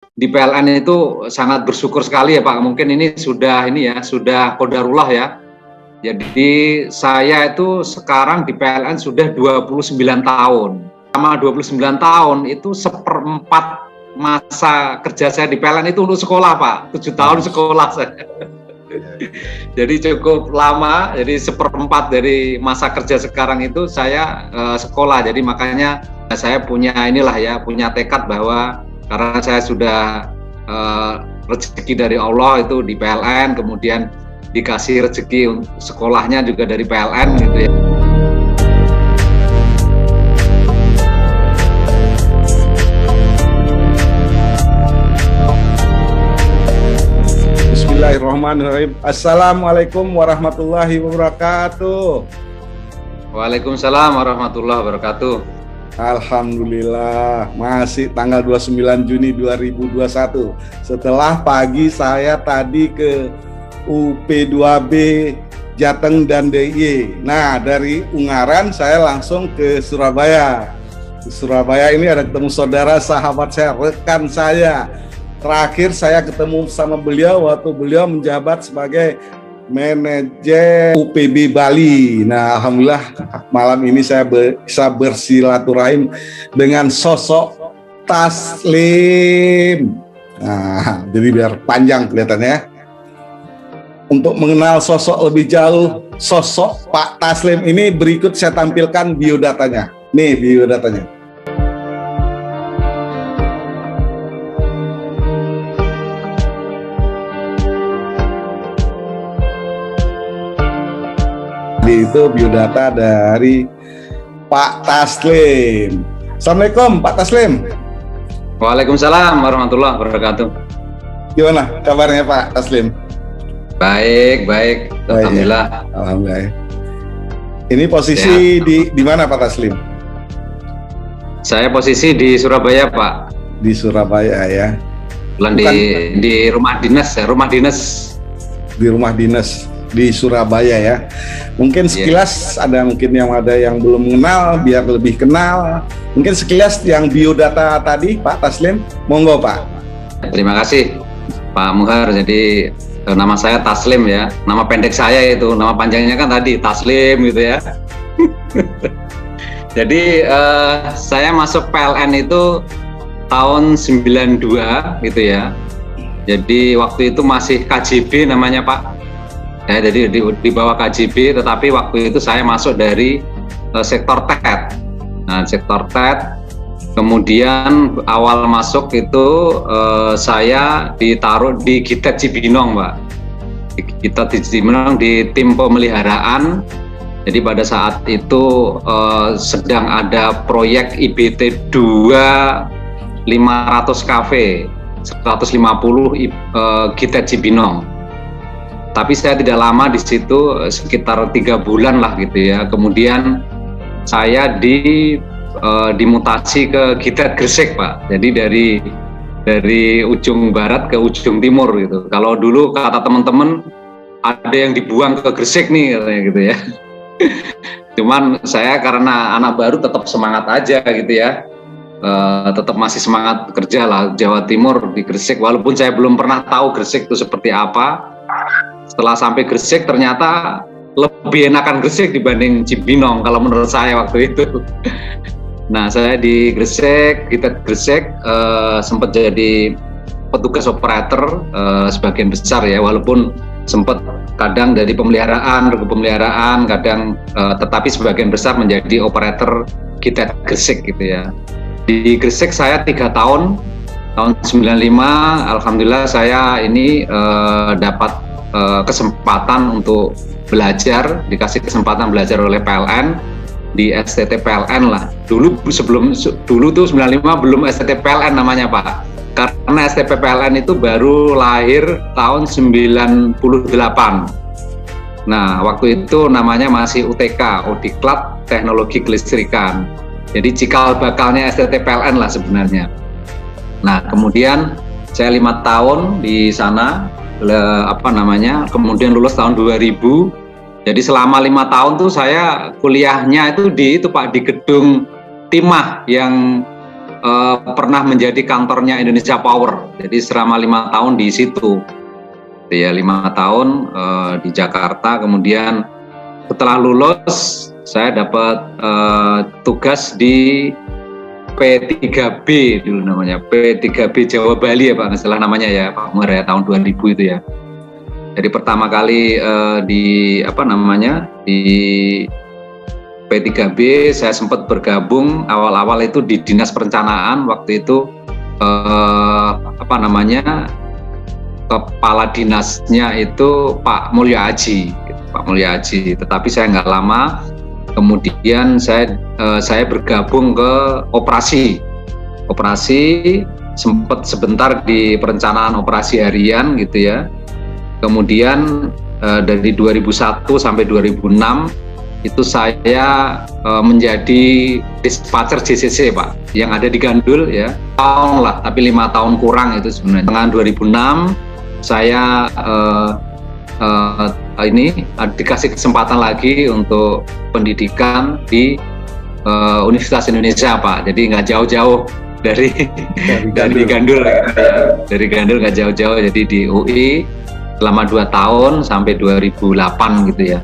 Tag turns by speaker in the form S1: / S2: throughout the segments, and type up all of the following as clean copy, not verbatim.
S1: Di PLN itu sangat bersyukur sekali ya Pak, mungkin ini sudah qadarullah ya. Jadi saya itu sekarang di PLN sudah 29 tahun. Selama 29 tahun itu seperempat masa kerja saya di PLN itu untuk sekolah Pak, 7 tahun sekolah saya. Jadi cukup lama, jadi seperempat dari masa kerja sekarang itu saya sekolah. Jadi makanya saya punya punya tekad bahwa karena saya sudah rezeki dari Allah itu di PLN, kemudian dikasih rezeki sekolahnya juga dari PLN gitu ya.
S2: Bismillahirrahmanirrahim. Assalamualaikum warahmatullahi wabarakatuh.
S1: Waalaikumsalam warahmatullahi wabarakatuh.
S2: Alhamdulillah, masih tanggal 29 Juni 2021. Setelah pagi saya tadi ke UP2B Jateng dan DIY. Nah, dari Ungaran saya langsung ke Surabaya. Di Surabaya ini ada ketemu saudara sahabat saya, rekan saya. Terakhir saya ketemu sama beliau waktu beliau menjabat sebagai manajer UPB Bali. Nah, alhamdulillah malam ini saya bisa bersilaturahim dengan sosok Taslim. Nah, jadi biar panjang kelihatannya. Untuk mengenal sosok lebih jauh, sosok Pak Taslim ini berikut saya tampilkan biodatanya. Nih biodatanya. Itu biodata dari Pak Taslim. Assalamualaikum Pak Taslim.
S1: Waalaikumsalam warahmatullahi wabarakatuh.
S2: Gimana kabarnya Pak Taslim?
S1: Baik. Alhamdulillah.
S2: Ya. Alhamdulillah. Ini posisi di mana Pak Taslim?
S1: Saya posisi di Surabaya Pak.
S2: Di Surabaya ya.
S1: Di rumah dinas ya, Di rumah dinas di Surabaya ya. Mungkin sekilas ada yang belum mengenal biar lebih kenal. Mungkin sekilas yang biodata tadi Pak Taslim, monggo Pak. Terima kasih Pak Muhar. Jadi nama saya Taslim ya. Nama pendek saya itu, nama panjangnya kan tadi Taslim gitu ya. Jadi saya masuk PLN itu tahun 92 gitu ya. Jadi waktu itu masih KJB namanya Pak. Jadi di bawah KJB, tetapi waktu itu saya masuk dari sektor TET. Nah, sektor TET, kemudian awal masuk itu saya ditaruh di Gitet Cibinong, Pak. Di Gitet Cibinong di tim pemeliharaan. Jadi pada saat itu sedang ada proyek IBT 2 500 kafe, 150 Gitet Cibinong. Tapi saya tidak lama di situ, sekitar 3 bulan lah gitu ya. Kemudian saya dimutasi ke Gitet Gresik Pak. Jadi dari ujung barat ke ujung timur gitu. Kalau dulu kata teman-teman ada yang dibuang ke Gresik nih katanya gitu ya. Cuman saya karena anak baru tetap semangat aja gitu ya. Tetap masih semangat kerja lah Jawa Timur di Gresik. Walaupun saya belum pernah tahu Gresik itu seperti apa. Setelah sampai Gresik ternyata lebih enakan Gresik dibanding Cibinong kalau menurut saya waktu itu. Nah, saya di Gresik, sempat jadi petugas operator sebagian besar ya, walaupun sempat kadang dari pemeliharaan, kadang tetapi sebagian besar menjadi operator Gitet Gresik gitu ya. Di Gresik saya 3 tahun 95, alhamdulillah saya ini dapat kesempatan untuk belajar, dikasih kesempatan belajar oleh PLN di STT PLN lah. Dulu tuh 95 belum STT PLN namanya Pak. Karena STT PLN itu baru lahir tahun 98. Nah, waktu itu namanya masih UTK, Udiklat Teknologi Kelistrikan. Jadi cikal bakalnya STT PLN lah sebenarnya. Nah, kemudian saya 5 tahun di sana, kemudian lulus tahun 2000. Jadi selama 5 tahun tuh saya kuliahnya itu di gedung Timah yang pernah menjadi kantornya Indonesia Power. Jadi selama 5 tahun di situ. Ya 5 tahun di Jakarta. Kemudian setelah lulus saya dapat tugas di P3B dulu namanya, P3B Jawa Bali ya Pak, nggak salah namanya ya Pak Muhar ya, tahun 2000 itu ya. Jadi pertama kali di P3B saya sempat bergabung awal-awal itu di Dinas Perencanaan. Waktu itu kepala dinasnya itu Pak Mulya Aji. Tetapi saya nggak lama, kemudian saya bergabung ke operasi sempat sebentar di perencanaan operasi harian gitu ya. Kemudian dari 2001 sampai 2006 itu saya menjadi dispatcher JCC Pak, yang ada di Gandul ya, tahun lah, tapi 5 tahun kurang itu sebenarnya. Dengan 2006 saya dikasih kesempatan lagi untuk pendidikan di Universitas Indonesia Pak. Jadi nggak jauh-jauh dari Gandul ya. Dari Gandul nggak jauh-jauh, jadi di UI selama 2 tahun sampai 2008 gitu ya.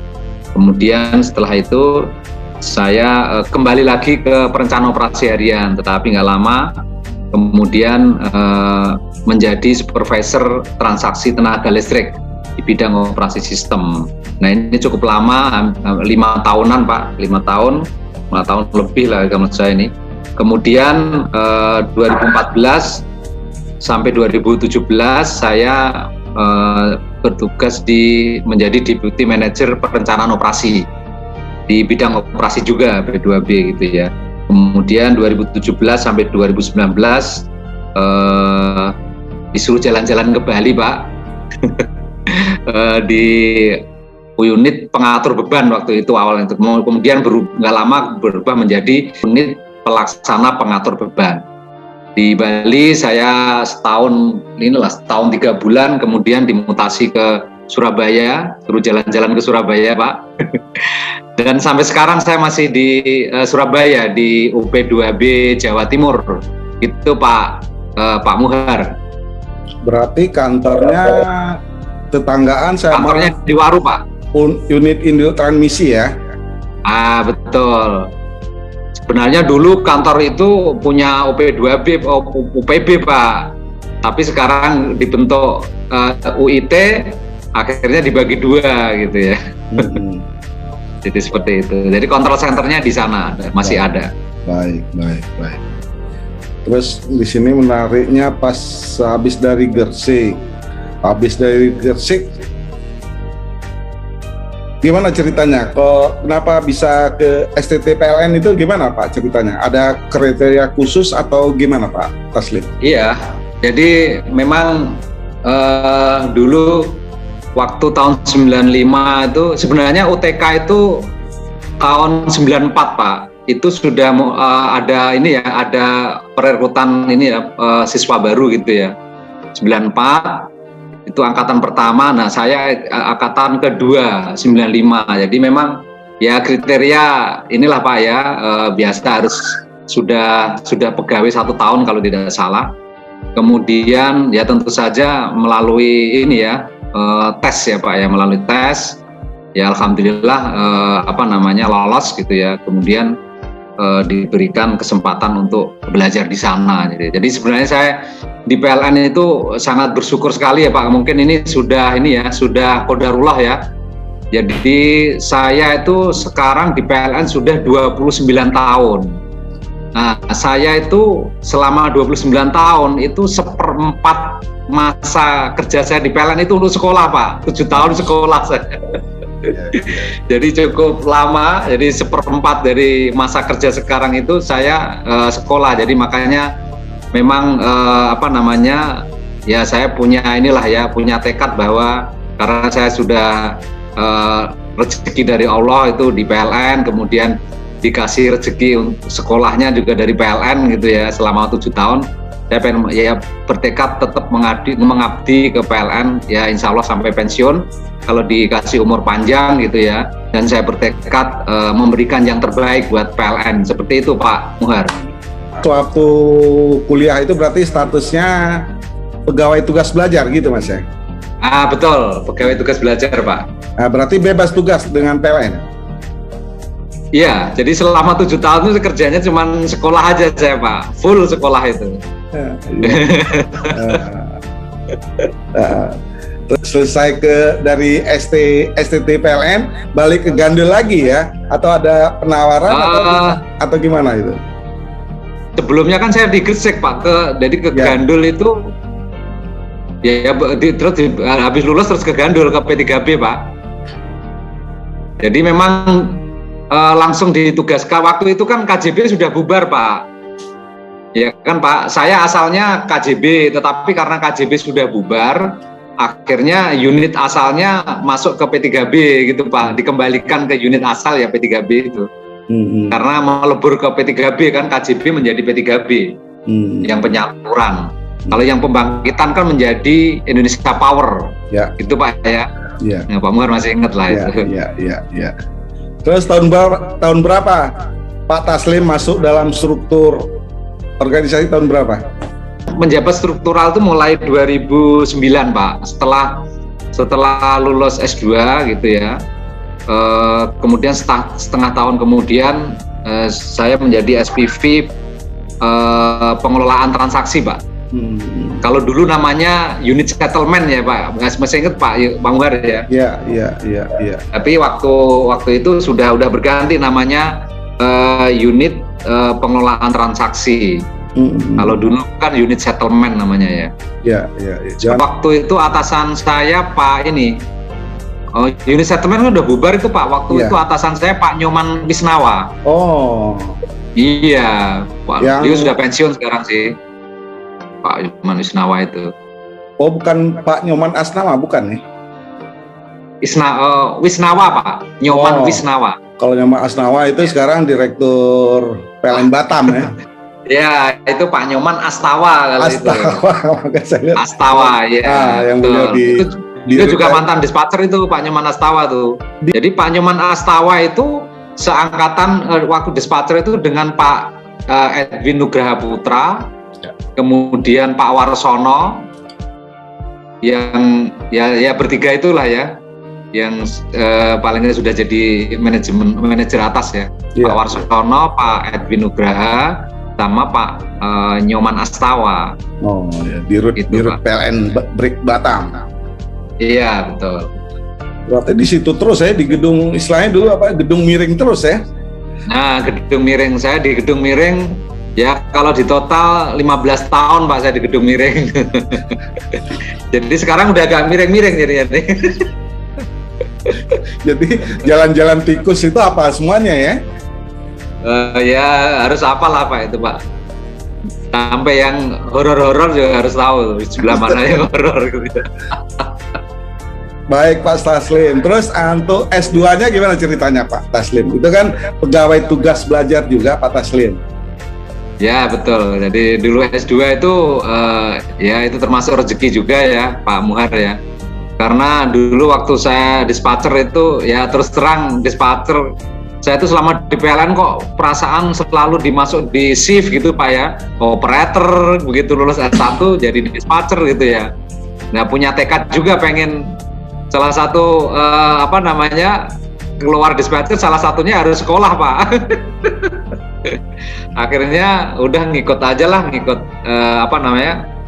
S1: Kemudian setelah itu saya kembali lagi ke perencanaan operasi harian, tetapi nggak lama kemudian menjadi supervisor transaksi tenaga listrik di bidang operasi sistem. Nah ini cukup lama, 5 tahunan Pak, 5 tahun lebih lah menurut saya ini. Kemudian 2014 sampai 2017 saya bertugas menjadi Deputy Manager Perencanaan Operasi di bidang operasi juga P2B gitu ya. Kemudian 2017 sampai 2019 disuruh jalan-jalan ke Bali Pak. Di unit pengatur beban waktu itu awalnya, kemudian nggak lama berubah menjadi unit pelaksana pengatur beban. Di Bali saya setahun 3 bulan, kemudian dimutasi ke Surabaya, suruh jalan-jalan ke Surabaya Pak. Dan sampai sekarang saya masih di Surabaya di UP2B Jawa Timur itu Pak Muhar. Berarti kantornya tetanggaan sama kantornya di Waru Pak, unit Indo Transmisi ya. Betul. Sebenarnya dulu kantor itu punya UPB Pak, tapi sekarang dibentuk UIT, akhirnya dibagi 2 gitu ya. Jadi seperti itu. Jadi kontrol centernya di sana masih ada. Baik. Terus di sini menariknya pas habis dari Gersik, gimana ceritanya? Kenapa bisa ke STT PLN itu gimana Pak ceritanya? Ada kriteria khusus atau gimana Pak Taslim? Iya, jadi memang dulu waktu tahun 95 itu sebenarnya UTK itu tahun 94 Pak. Itu sudah ada perekrutan siswa baru gitu ya. 94 itu angkatan pertama, nah saya angkatan kedua 95. Jadi memang ya kriteria inilah Pak ya, biasa harus sudah pegawai 1 tahun kalau tidak salah. Kemudian ya tentu saja melalui tes ya Pak ya, melalui tes ya alhamdulillah lolos gitu ya. Kemudian diberikan kesempatan untuk belajar di sana. Jadi sebenarnya saya di PLN itu sangat bersyukur sekali ya Pak. Mungkin ini sudah qadarullah ya. Jadi saya itu sekarang di PLN sudah 29 tahun. Nah, saya itu selama 29 tahun itu 1/4 masa kerja saya di PLN itu untuk sekolah Pak. 7 tahun sekolah saya. Jadi cukup lama, jadi 1/4 dari masa kerja sekarang itu saya sekolah. Jadi makanya memang ya saya punya punya tekad bahwa karena saya sudah rezeki dari Allah itu di PLN, kemudian dikasih rezeki sekolahnya juga dari PLN gitu ya selama 7 tahun. Saya pengen bertekad tetap mengabdi ke PLN ya insya Allah sampai pensiun kalau dikasih umur panjang gitu ya, dan saya bertekad memberikan yang terbaik buat PLN, seperti itu Pak Muhar.
S2: waktu kuliah itu berarti statusnya pegawai tugas belajar gitu Mas ya?
S1: Betul, pegawai tugas belajar Pak.
S2: Nah, berarti bebas tugas dengan PLN?
S1: Iya, jadi selama 7 tahun itu kerjanya cuma sekolah aja saya Pak, full sekolah itu.
S2: Terus selesai dari STT PLN, balik ke Gandul lagi ya? Atau ada penawaran atau gimana itu?
S1: Sebelumnya kan saya di Gresik Pak, jadi ke Gandul itu terus habis lulus terus ke Gandul ke P3B Pak. Jadi memang langsung ditugaskan, waktu itu kan KJB sudah bubar Pak. Ya kan Pak, saya asalnya KJB, tetapi karena KJB sudah bubar, akhirnya unit asalnya masuk ke P3B gitu Pak, dikembalikan ke unit asal ya P3B itu. Karena melebur ke P3B kan, KJB menjadi P3B yang penyaluran. Kalau yang pembangkitan kan menjadi Indonesia Power, itu Pak ya. Ya, Pak Muhar masih ingat lah itu.
S2: Iya. Terus tahun berapa Pak Taslim masuk dalam struktur organisasi, tahun berapa?
S1: Menjabat struktural itu mulai 2009 Pak, setelah lulus S2 gitu ya. Kemudian setengah tahun kemudian saya menjadi SPV pengelolaan transaksi Pak. Kalau dulu namanya unit settlement ya Pak, masih ingat Pak Muhar ya? Iya. Tapi waktu itu sudah berganti namanya unit pengelolaan transaksi. Kalau dulu kan unit settlement namanya ya. Iya. Waktu itu atasan saya Pak ini, unit settlement kan udah bubar itu Pak. Waktu itu atasan saya Pak Nyoman Wisnawa.
S2: Oh.
S1: Iya, Pak. Dia sudah pensiun sekarang sih. Pak Nyoman Wisnawa itu.
S2: Oh, bukan Pak Nyoman Asnawa, bukan nih?
S1: Wisnawa Pak, Nyoman Wisnawa.
S2: Kalau Nyoman Asnawa itu sekarang Direktur PLN Batam ya?
S1: Ya, itu Pak Nyoman Astawa kalau
S2: Astawa,
S1: itu. Astawa, ya.
S2: Yang
S1: dia juga mantan dispatcher itu Pak Nyoman Astawa tuh. Jadi Pak Nyoman Astawa itu seangkatan waktu dispatcher itu dengan Pak Edwin Nugraha Putra. Kemudian Pak Warsono, yang ya bertiga itulah ya, yang paling tidak sudah jadi manajer atas ya. Pak Warsono, Pak Edwin Nugraha, sama Pak Nyoman Astawa.
S2: Oh ya, Dirut PLN Batam.
S1: Iya betul.
S2: Berarti di situ terus ya, di gedung istilahnya dulu gedung miring terus ya?
S1: Nah, gedung miring, saya di gedung miring. Ya kalau di total 15 tahun Pak saya di gedung miring. Jadi sekarang udah agak miring-miring jadinya.
S2: Jadi jalan-jalan tikus itu apa semuanya ya?
S1: Ya harus apalah Pak itu Pak. Sampai yang horor-horor juga harus tahu sebelah mana yang horor gitu.
S2: Baik Pak Taslim. Terus untuk S2-nya gimana ceritanya Pak Taslim? Itu kan pegawai tugas belajar juga Pak Taslim.
S1: Ya betul, jadi dulu S2 itu ya itu termasuk rezeki juga ya Pak Muhar ya. Karena dulu waktu saya dispatcher itu ya terus terang dispatcher, saya itu selama di PLN kok perasaan selalu dimasuk di shift gitu Pak ya. Operator, begitu lulus S1 jadi dispatcher gitu ya. Nah punya tekad juga pengen salah satu keluar dispatcher, salah satunya harus sekolah Pak. Akhirnya udah ngikut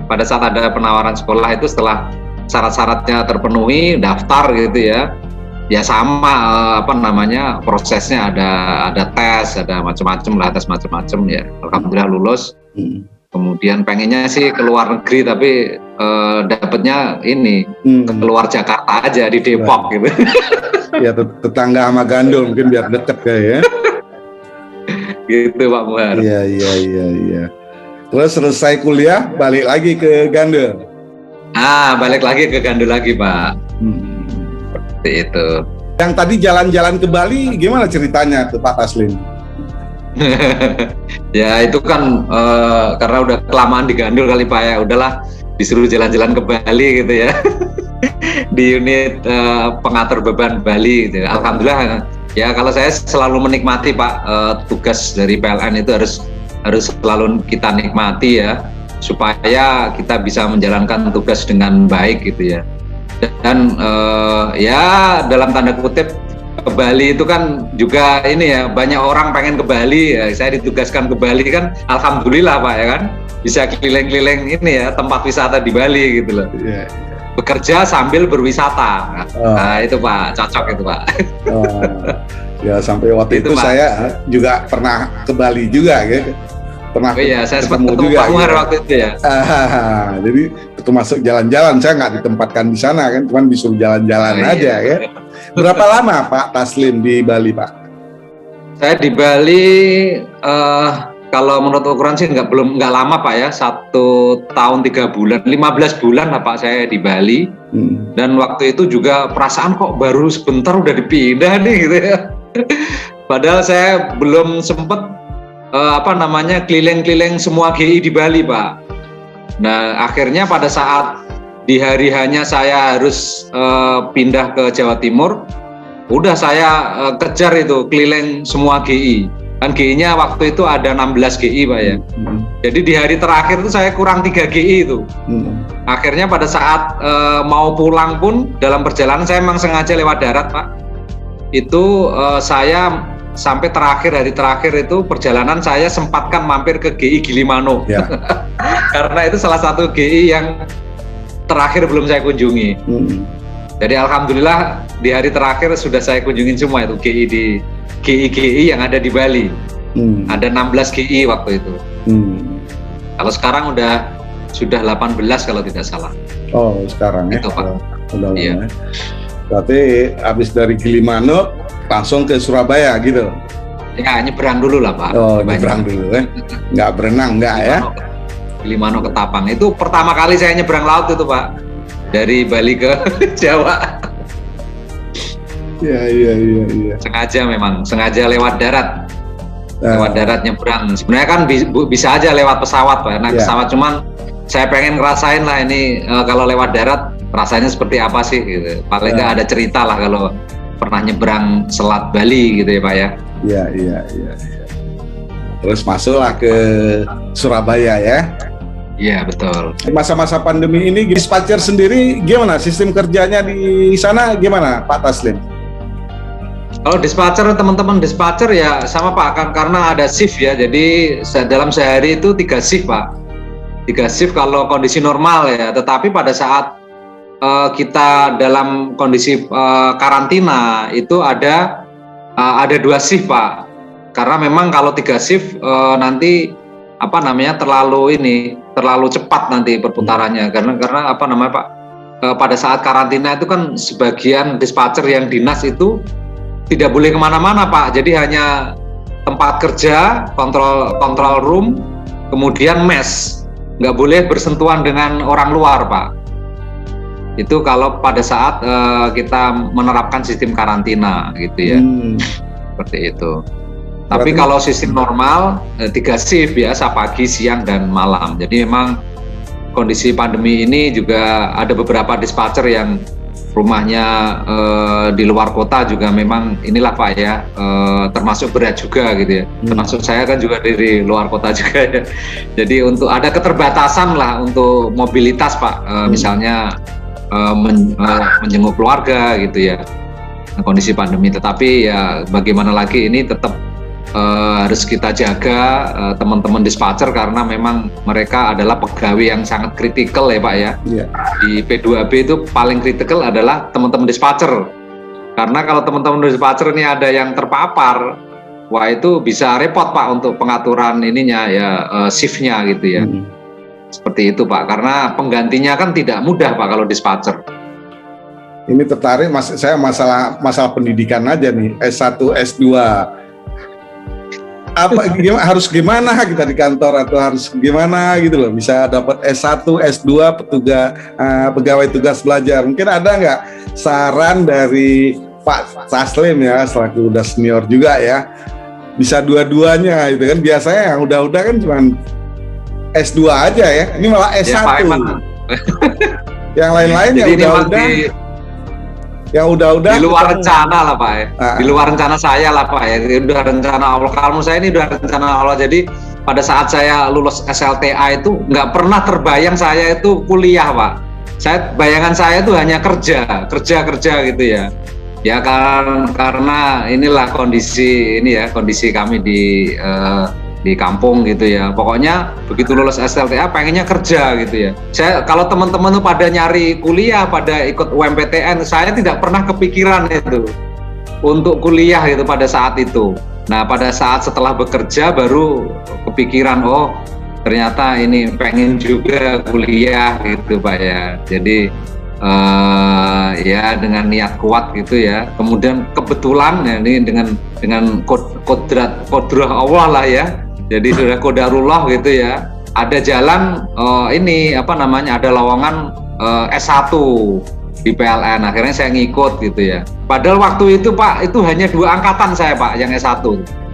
S1: pada saat ada penawaran sekolah itu, setelah syarat-syaratnya terpenuhi daftar gitu ya sama prosesnya ada tes, ada macam-macam lah, tes macam-macam ya. Alhamdulillah lulus. Kemudian pengennya sih ke luar negeri, tapi dapatnya ini keluar Jakarta aja, di Depok gitu.
S2: Ya tetangga sama Gandul mungkin biar deket ya.
S1: Gitu Pak Muhar.
S2: Iya. Terus selesai kuliah balik lagi ke Gandul.
S1: Balik lagi ke Gandul lagi Pak. Seperti itu.
S2: Yang tadi jalan-jalan ke Bali gimana ceritanya tuh Pak Taslim?
S1: Ya itu kan karena udah kelamaan di Gandul kali Pak ya, udahlah disuruh jalan-jalan ke Bali gitu ya. Di unit pengatur beban Bali gitu. Alhamdulillah ya, kalau saya selalu menikmati Pak, tugas dari PLN itu harus harus selalu kita nikmati ya, supaya kita bisa menjalankan tugas dengan baik gitu ya. Dan ya dalam tanda kutip ke Bali itu kan juga ini ya, banyak orang pengen ke Bali ya, saya ditugaskan ke Bali kan, alhamdulillah Pak ya kan, bisa keliling-keliling ini ya tempat wisata di Bali gitu loh. Yeah. Bekerja sambil berwisata. Nah itu Pak, cocok itu Pak.
S2: Ya sampai waktu itu saya juga pernah ke Bali juga ya. Pernah
S1: iya, saya sempat ketemu Pak Muhar waktu itu ya.
S2: Jadi itu masuk jalan-jalan, saya nggak ditempatkan di sana kan, cuman disuruh jalan-jalan aja ya. Berapa lama Pak Taslim di Bali Pak?
S1: Saya di Bali kalau menurut ukuran sih nggak lama Pak ya, 1 tahun 3 bulan, 15 bulan lah Pak saya di Bali. Dan waktu itu juga perasaan kok baru sebentar udah dipindah nih gitu ya. Padahal saya belum sempet keliling-keliling semua GI di Bali Pak. Nah akhirnya pada saat di hari hanya saya harus pindah ke Jawa Timur, udah saya kejar itu keliling semua GI. Kan GI-nya waktu itu ada 16 GI Pak ya. Jadi di hari terakhir itu saya kurang 3 GI itu. Akhirnya pada saat mau pulang pun dalam perjalanan saya memang sengaja lewat darat Pak. Itu saya sampai hari terakhir itu perjalanan saya sempatkan mampir ke GI Gilimanuk. Ya. Karena itu salah satu GI yang terakhir belum saya kunjungi. Jadi alhamdulillah di hari terakhir sudah saya kunjungin semua itu GI yang ada di Bali. Ada 16 GI waktu itu. Kalau sekarang sudah 18 kalau tidak salah.
S2: Oh sekarang
S1: itu,
S2: ya?
S1: Pak.
S2: Udah
S1: iya.
S2: Berarti habis dari Gilimanuk langsung ke Surabaya gitu?
S1: Ya nyebrang dulu lah Pak.
S2: Oh nyebrang dulu ya? Nggak berenang nggak ya?
S1: Gilimanuk ke Tapang. Itu pertama kali saya nyebrang laut itu Pak. Dari Bali ke Jawa.
S2: Iya.
S1: Sengaja lewat darat. Lewat darat nyebrang. Sebenarnya kan bisa aja lewat pesawat Pak. Nah pesawat cuman saya pengen ngerasain lah ini kalau lewat darat rasanya seperti apa sih gitu. Paling nggak ada cerita lah kalau pernah nyebrang Selat Bali gitu ya Pak ya.
S2: Iya. Terus masuklah ke Surabaya ya.
S1: Iya betul.
S2: Masa-masa pandemi ini dispatcher sendiri gimana? Sistem kerjanya di sana gimana Pak Taslim?
S1: Kalau dispatcher, teman-teman dispatcher ya sama Pak, karena ada shift ya. Jadi dalam sehari itu 3 shift Pak. 3 shift kalau kondisi normal ya. Tetapi pada saat kita dalam kondisi karantina itu ada 2 shift Pak. Karena memang kalau 3 shift nanti terlalu cepat nanti perputarannya karena Pak pada saat karantina itu kan sebagian dispatcher yang dinas itu tidak boleh kemana-mana Pak, jadi hanya tempat kerja, kontrol room, kemudian mes, nggak boleh bersentuhan dengan orang luar Pak. Itu kalau pada saat kita menerapkan sistem karantina gitu ya, seperti itu. Tapi kalau sistem normal 3 shift biasa pagi, siang, dan malam. Jadi memang kondisi pandemi ini juga ada beberapa dispatcher yang rumahnya di luar kota juga memang inilah Pak ya, termasuk berat juga gitu ya. Termasuk saya kan juga dari luar kota juga ya. Jadi untuk ada keterbatasan lah untuk mobilitas Pak, misalnya menjenguk keluarga gitu ya. Kondisi pandemi, tetapi ya bagaimana lagi ini tetap harus kita jaga teman-teman dispatcher karena memang mereka adalah pegawai yang sangat kritikal ya Pak ya. Di P2B itu paling kritikal adalah teman-teman dispatcher, karena kalau teman-teman dispatcher ini ada yang terpapar, wah itu bisa repot Pak untuk pengaturan ininya ya, shiftnya gitu ya. Seperti itu Pak, karena penggantinya kan tidak mudah Pak kalau dispatcher.
S2: Ini tertarik saya masalah pendidikan aja nih, S1, S2. Harus gimana kita di kantor atau harus gimana gitu loh bisa dapat S1, S2 pegawai tugas belajar. Mungkin ada nggak saran dari Pak Taslim ya, selaku udah senior juga ya, bisa dua-duanya gitu kan. Biasanya yang udah kan cuma S2 aja ya, ini malah S1 ya, yang lain-lain yang udah Ya udah-udah.
S1: Di luar rencana lah Pak ya.
S2: Ah.
S1: Di luar rencana saya lah Pak ya. Udah rencana Allah. Kalau menurut saya ini udah rencana Allah. Jadi pada saat saya lulus SLTA itu nggak pernah terbayang saya itu kuliah Pak. Bayangan saya itu hanya kerja gitu ya. Ya karena inilah kondisi kami di kampung gitu ya. Pokoknya begitu lulus SLTA pengennya kerja gitu ya. Saya kalau teman-teman tuh pada nyari kuliah, pada ikut UMPTN, saya tidak pernah kepikiran itu untuk kuliah gitu pada saat itu. Nah, pada saat setelah bekerja baru kepikiran, oh ternyata ini pengen juga kuliah gitu Pak ya. Jadi ya dengan niat kuat gitu ya. Kemudian kebetulan ya ini dengan kodrah Allah lah ya. Jadi sudah qadarullah gitu ya. Ada jalan ada lowongan S1 di PLN. Akhirnya saya ngikut gitu ya. Padahal waktu itu Pak, itu hanya 2 angkatan saya Pak yang S1.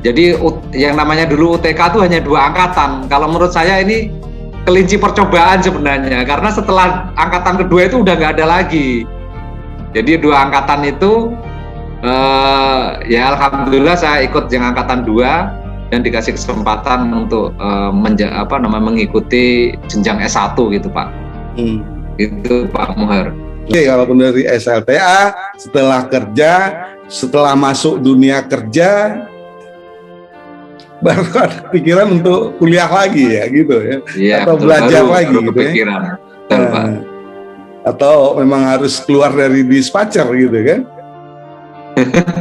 S1: Jadi yang namanya dulu UTK itu hanya 2 angkatan. Kalau menurut saya ini kelinci percobaan sebenarnya. Karena setelah angkatan kedua itu udah nggak ada lagi. Jadi 2 angkatan itu ya alhamdulillah saya ikut yang angkatan 2 dan dikasih kesempatan untuk mengikuti jenjang S1 gitu Pak. Itu Pak Muhar.
S2: Oke, walaupun dari SLTA, setelah masuk dunia kerja, baru ada pikiran untuk kuliah lagi ya gitu ya,
S1: ya
S2: atau
S1: betul,
S2: belajar
S1: baru
S2: lagi gitu
S1: kepikiran.
S2: Ya.
S1: Betul, Pak.
S2: Atau memang harus keluar dari dispatcher gitu kan.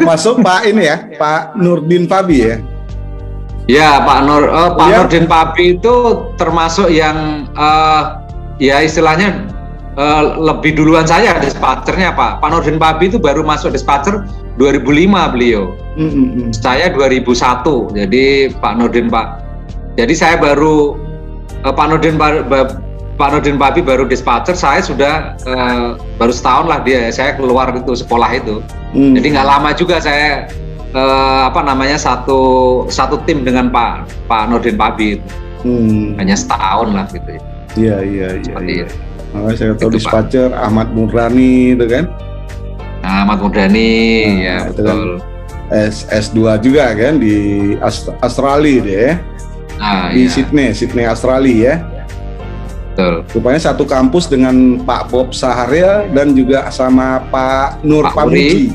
S2: Masuk Pak ini ya, Pak Nurdin Fabi ya.
S1: Ya Pak Nurdin Fabi itu termasuk yang ya istilahnya lebih duluan saya dispatchernya Pak. Pak Nurdin Fabi itu baru masuk dispatcher 2005 beliau. Saya 2001. Jadi Jadi saya baru Pak Nurdin Fabi baru dispatcher. Saya sudah baru setahun lah saya keluar itu sekolah itu. Jadi nggak lama juga saya satu tim dengan Pak Nurdin Fabi itu. Hanya setahun lah gitu ya.
S2: Iya. Makanya saya tahu dispatcher Ahmad Murrani itu kan.
S1: Ahmad Murrani, ya betul.
S2: Kan S2 juga kan di Australia deh ya. Di Sydney Australia ya.
S1: Betul.
S2: Rupanya satu kampus dengan Pak Bob Saharya dan juga sama Pak Nur Pamuji.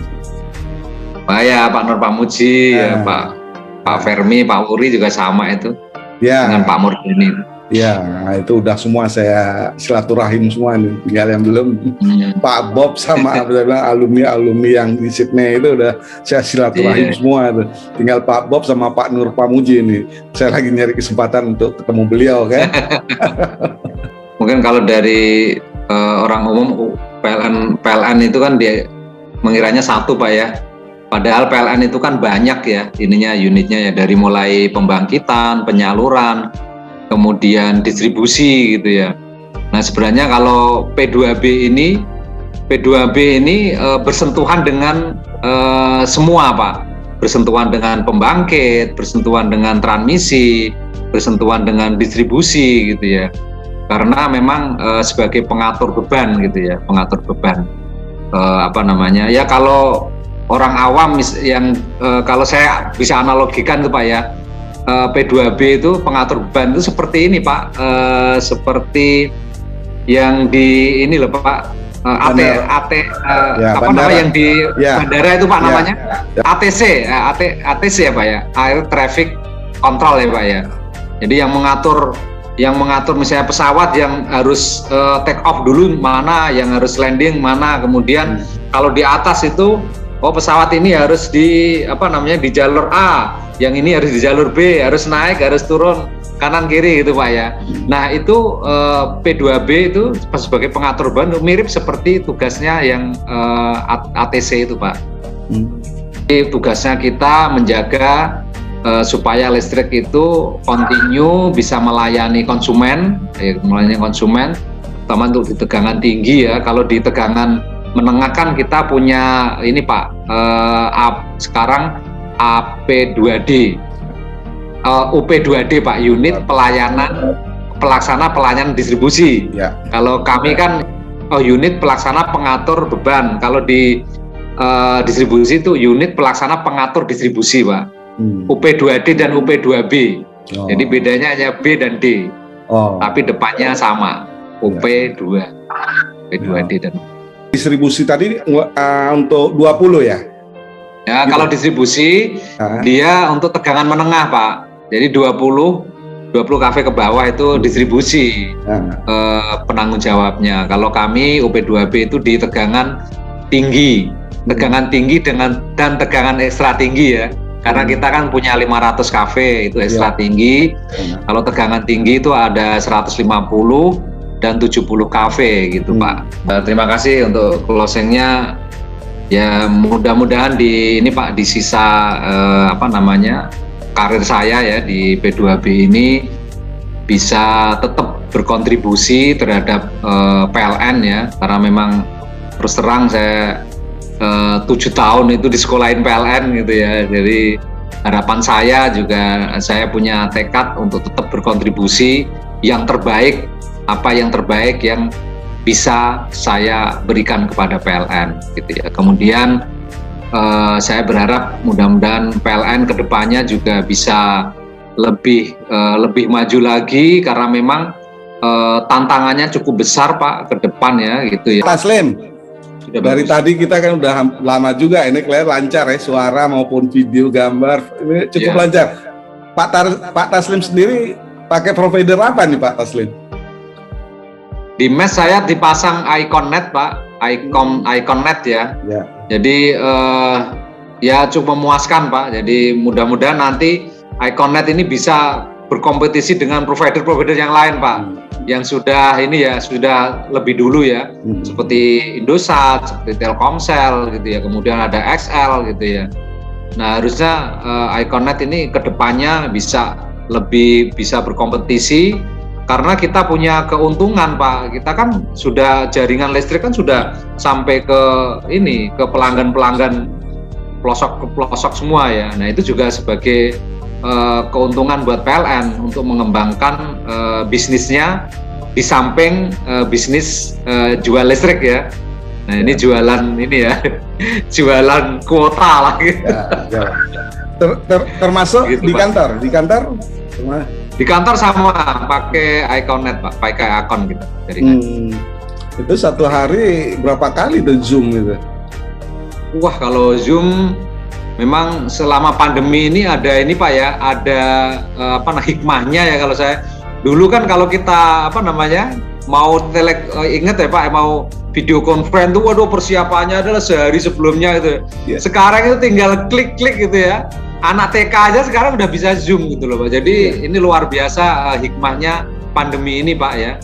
S1: Pak Nur Pamuji, ya, Pak Fermi, Pak Uri juga sama itu.
S2: Ya. Dengan
S1: Pak Murdani.
S2: Ya, itu udah semua saya silaturahim semua nih. Tinggal yang belum Pak Bob sama alumni yang di Sydney itu udah saya silaturahim semua itu. Tinggal Pak Bob sama Pak Nur Pamuji ini. Saya lagi nyari kesempatan untuk ketemu beliau kan.
S1: Mungkin kalau dari orang umum PLN itu kan dia mengiranya satu Pak ya. Padahal PLN itu kan banyak ya unitnya ya, dari mulai pembangkitan, penyaluran, kemudian distribusi gitu ya. Nah sebenarnya kalau P2B ini bersentuhan dengan semua Pak. Bersentuhan dengan pembangkit, bersentuhan dengan transmisi, bersentuhan dengan distribusi gitu ya. Karena memang sebagai pengatur beban gitu ya, pengatur beban. Ya kalau orang awam yang kalau saya bisa analogikan tuh Pak ya, P2B itu pengatur beban itu seperti ini Pak, seperti yang di ini loh Pak, yang di bandara itu Pak namanya, ATC ya Pak ya, Air Traffic Control ya Pak ya. Jadi yang mengatur misalnya pesawat yang harus take off dulu mana, yang harus landing mana, kemudian kalau di atas itu pesawat ini harus di jalur A, yang ini harus di jalur B, harus naik, harus turun kanan kiri gitu Pak ya. Nah itu P2B itu sebagai pengatur beban mirip seperti tugasnya yang ATC itu Pak. Jadi tugasnya kita menjaga supaya listrik itu continue bisa melayani konsumen, terutama untuk di tegangan tinggi ya. Kalau di tegangan menengah kan kita punya ini Pak, sekarang AP2D, UP2D Pak, unit pelaksana pelayanan distribusi. Ya. Kalau kami kan unit pelaksana pengatur beban. Kalau di distribusi itu unit pelaksana pengatur distribusi, Pak. UP2D dan UP2B. Jadi bedanya hanya B dan D. Tapi depannya sama. UP2. UP2D dan
S2: distribusi tadi untuk 20 ya?
S1: Ya, gitu. Kalau distribusi dia untuk tegangan menengah, Pak. Jadi 20 kafe ke bawah itu distribusi penanggung jawabnya. Kalau kami UP2B itu di tegangan tinggi. Tegangan tinggi dan tegangan ekstra tinggi ya. Karena kita kan punya 500 kafe itu ekstra tinggi. Kalau tegangan tinggi itu ada 150 dan 70 kafe gitu, Pak. Terima kasih untuk closingnya. Ya mudah-mudahan di sisa karir saya ya di P2B ini bisa tetap berkontribusi terhadap PLN ya. Karena memang terus terang saya 7 tahun itu disekolahin PLN gitu ya. Jadi harapan saya juga saya punya tekad untuk tetap berkontribusi yang terbaik, apa yang terbaik yang bisa saya berikan kepada PLN gitu ya. Kemudian saya berharap mudah-mudahan PLN kedepannya juga bisa lebih maju lagi karena memang tantangannya cukup besar Pak ke depan ya gitu ya.
S2: Pak Taslim, dari tadi kita kan udah lama juga ini kelihatan lancar ya suara maupun video gambar ini cukup lancar. Pak Taslim sendiri pakai provider apa nih Pak Taslim?
S1: Di mes saya dipasang IconNet Pak, IconNet ya. Jadi ya cukup memuaskan Pak. Jadi mudah-mudahan nanti IconNet ini bisa berkompetisi dengan provider-provider yang lain Pak. Yang sudah sudah lebih dulu ya, seperti Indosat, seperti Telkomsel gitu ya, kemudian ada XL gitu ya. Nah harusnya IconNet ini kedepannya bisa berkompetisi karena kita punya keuntungan Pak. Kita kan sudah jaringan listrik kan sudah sampai ke pelanggan pelosok ke pelosok semua ya. Nah itu juga sebagai keuntungan buat PLN untuk mengembangkan bisnisnya di samping bisnis jual listrik ya. Nah ini jualan jualan kuota lah gitu.
S2: Termasuk gitu, di kantor sama pakai IconNet Pak, pakai Icon gitu. Itu satu hari berapa kali tuh Zoom gitu? Wah kalau Zoom memang selama pandemi ini ada Pak ya, ada hikmahnya ya kalau saya. Dulu kan kalau kita mau ingat ya Pak, mau video conference tuh waduh persiapannya adalah sehari sebelumnya gitu. Sekarang itu tinggal klik-klik gitu ya. Anak TK aja sekarang udah bisa Zoom gitu loh Pak. Jadi ini luar biasa hikmahnya pandemi ini Pak ya.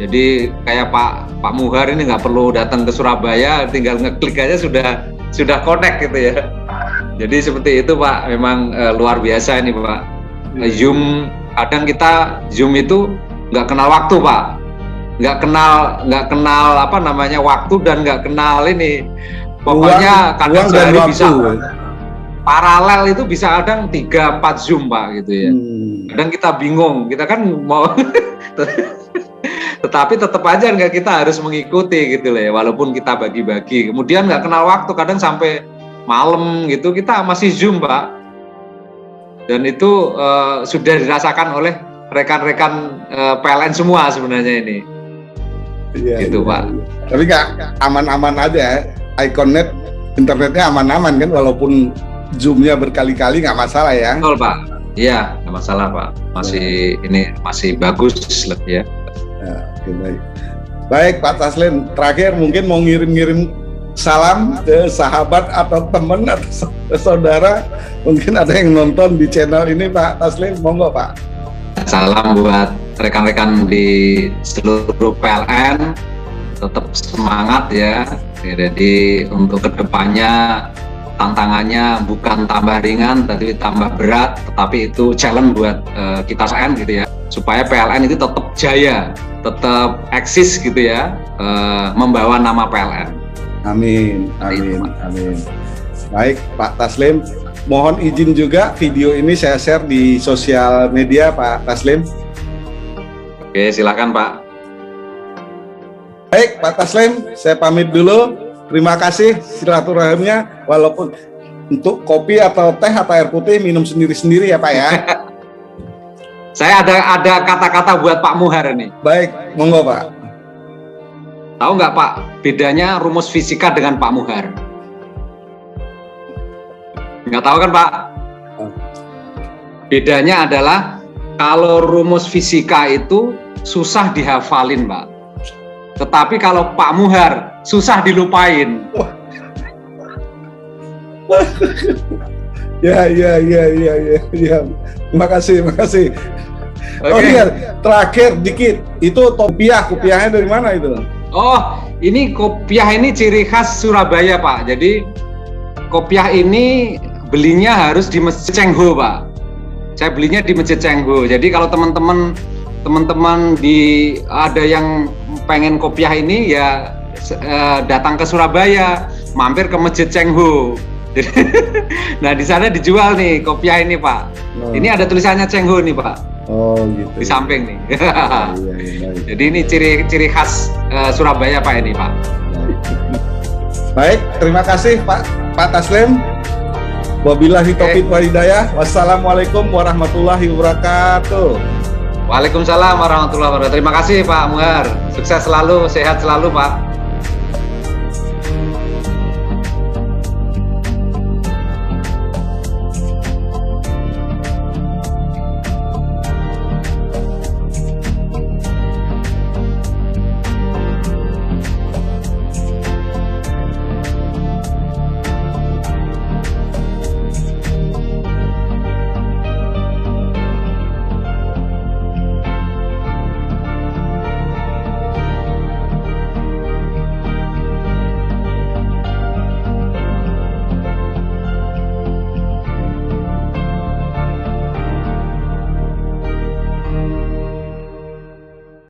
S2: Jadi kayak Pak Muhar ini nggak perlu datang ke Surabaya, tinggal ngeklik aja sudah connect gitu ya. Jadi seperti itu Pak, memang luar biasa ini Pak. Zoom, kadang kita Zoom itu nggak kenal waktu Pak, nggak kenal waktu dan nggak kenal ini. Pokoknya kadang sehari bisa paralel itu bisa kadang 3-4 Zoom Pak gitu ya. Kadang kita bingung, kita kan mau tetapi tetap aja kita harus mengikuti gitu loh ya, walaupun kita bagi-bagi. Kemudian nggak kenal waktu, kadang sampai malam gitu kita masih Zoom Pak. Dan itu sudah dirasakan oleh rekan-rekan PLN semua sebenarnya ini. Gitu Pak. Tapi nggak aman-aman aja, IconNet internetnya aman-aman kan, walaupun Zoom-nya berkali-kali nggak masalah ya. Betul Pak. Iya nggak masalah Pak. Masih bagus ya. Baik Pak Taslim, terakhir mungkin mau ngirim salam ke sahabat atau teman atau saudara, mungkin ada yang nonton di channel ini Pak Taslim, monggo Pak. Salam buat rekan-rekan di seluruh PLN, tetap semangat ya. Jadi untuk kedepannya tantangannya bukan tambah ringan tapi tambah berat, tetapi itu challenge buat kita PLN gitu ya, supaya PLN itu tetap jaya, tetap eksis gitu ya, membawa nama PLN. Amin. Baik Pak Taslim, mohon izin juga video ini saya share di sosial media Pak Taslim. Oke silakan Pak. Baik Pak Taslim, saya pamit dulu. Terima kasih silaturahimnya, walaupun untuk kopi atau teh atau air putih minum sendiri-sendiri ya Pak ya.
S1: Saya ada kata-kata buat Pak Muhar nih.
S2: Baik, monggo Pak.
S1: Tahu nggak Pak, bedanya rumus fisika dengan Pak Muhar? Nggak tahu kan Pak? Bedanya adalah kalau rumus fisika itu susah dihafalin Pak. Tetapi kalau Pak Muhar susah dilupain.
S2: Ya. Terima kasih.
S1: Okay.
S2: Oh iya, terakhir dikit. Itu kopiahnya dari mana itu?
S1: Oh, ini kopiah ini ciri khas Surabaya Pak. Jadi kopiah ini belinya harus di Masjid Cengho Pak. Saya belinya di Masjid Cengho. Jadi kalau teman-teman ada yang pengen kopiah ini ya datang ke Surabaya, mampir ke Masjid Cengho. Nah di sana dijual nih kopiah ini Pak. Oh. Ini ada tulisannya Cengho nih Pak.
S2: Oh gitu.
S1: Di samping nih.
S2: Iya.
S1: Jadi ini ciri khas Surabaya Pak ini Pak.
S2: Baik, terima kasih Pak Taslim. Wabillahi taufiq wal hidayah. Wassalamualaikum warahmatullahi wabarakatuh.
S1: Waalaikumsalam warahmatullahi wabarakatuh. Terima kasih Pak Muhar. Sukses selalu, sehat selalu Pak.